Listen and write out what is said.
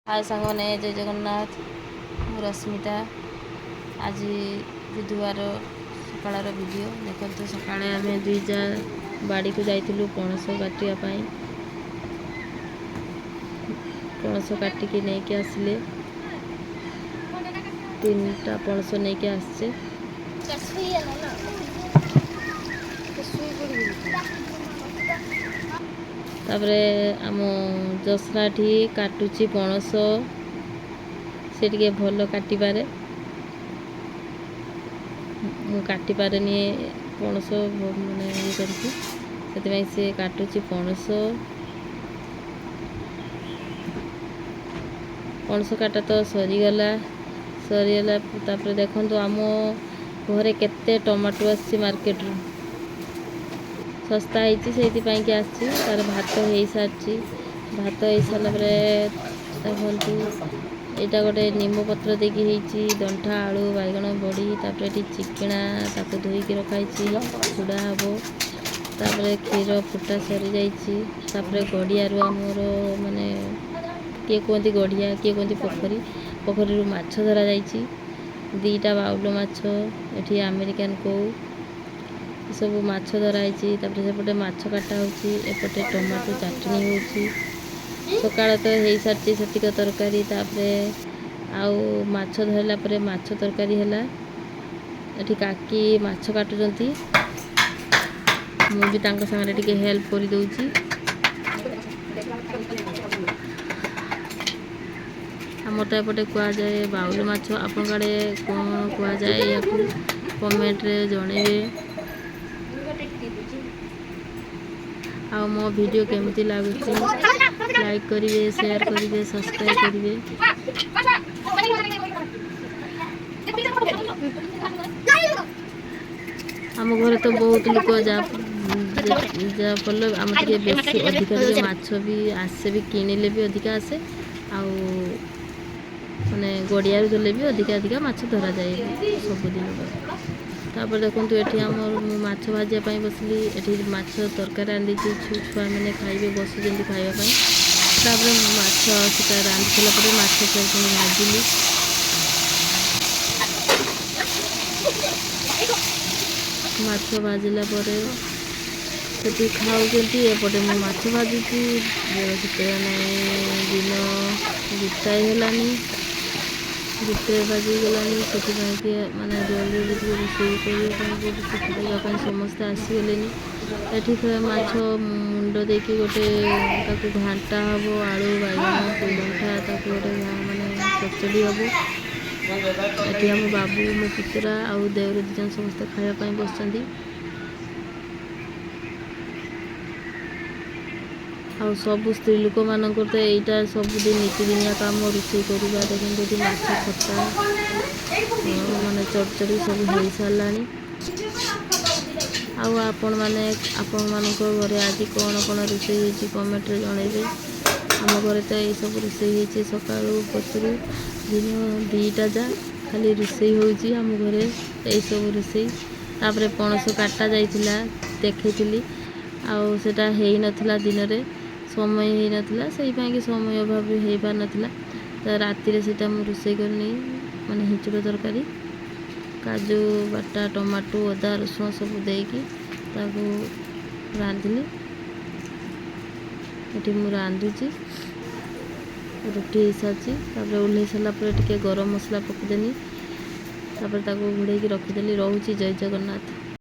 हाय सांगने जय जगन्नाथ मु रश्मिता आज बुधवार सकाळ वीडियो देखो सका आम दुईजा बाड़ी को जाइलु पणस काटापी पणस काटिकी नहीं आसिले 3टा पणस नहीं आसचे तापरे आम जसराठी काटुची पणस से टिके भल काटिपारे मु काटिपारेनी पणस माने ये करके से से काटुची पणस पणस काटा तो सरीगला तापर देखो आम घरे केते टमाटो आसी मार्केट रू सस्ता होती से तार भात हो सारी भात हो सारा देखु यहाँ गोटे नीम पत्र देखी दंठा आलू बैगण बड़ी तापर चिकना ताको धोईकी रखाई चूड़ा हम तापर क्षीर फुटा सरी जापर गड़िया आमर माने किए कहते गढ़िया किए कहते पोखरी पोखरी माछ धरा जाइए 2टा बाउल माछ ये अमेरिकान कौ सब माछ धराई सेपटे माछ काटा होपटे टमाटो चटनी हो सकाळ तो हो सारी सेतिक तरकारी आउ माछ धरला परे माछ तरकारी है ये काकी माछ काटुंट मुझे सागरे टिके हेल्प कर दौची आमर तो एपटे कह जाए बाउल माछ आपण आड़े कौन कह जाए या कमेंट रे जनइबे आ मो वीडियो केमती लगुच लाइक करिवे शेयर करिवे सब्सक्राइब करिवे आम घर तो बहुत लोग जा फल आम टे बेसी अधिक माछ भी आसे भी किणिले भी अधिक आसे आउ माने गड़िया गले भी अधिक माछ धरा जाए सबुदिन तापर देखो ये माछ भाजापी बसली ये माछ तरकारी रांधि छुआ मैंने खाइबे बसुँच खावाई तापर माछा रांधि सारापर माछ भाजिली माछ भाजिला से खाऊँगी एपटे मु माछ भाजुची दिन गोटाए है गोटे बाजिगलानी से माने जल्दी रोषेई करने समस्ते आसीगले ये माछ मुंड देकी गोटे घाटा हम आलू बैगण दंठा गोटे माने चचड़ी हम ये आम बाबू मो पुतुरा आउ देवर दीजन समस्त खायापी बस आ सब स्त्री लोक मान तो यहाँ सबुदिन नीतिदिनिया कम रोषे करवा देखते माछ खटा माने चढ़चड़ी सब हो सारा आपण मैंने घरे आज कौन कौन रोषे कमेंट रे जनइबे आम घरे तो ये सब रोषे सका पचरू दिन 2टा जा खाली रोषे होम घरे यही सब रोषे तापर पणस काटा जाइला देखी आउ सेटा है नथिला दिन रे समय हो नाला से समय अभाव हो पार नाला तो राति से रोषे करनी माने हिंचुड़ तरकारी काजू बाटा टमाटो अदा रसुण सब देकी रांधिली ये मु रांधुची रुटी हो सारी ओल्हे सारापर टिके गरम मसला पकईदेनी घोड़े रखीदेली रोची जय जगन्नाथ।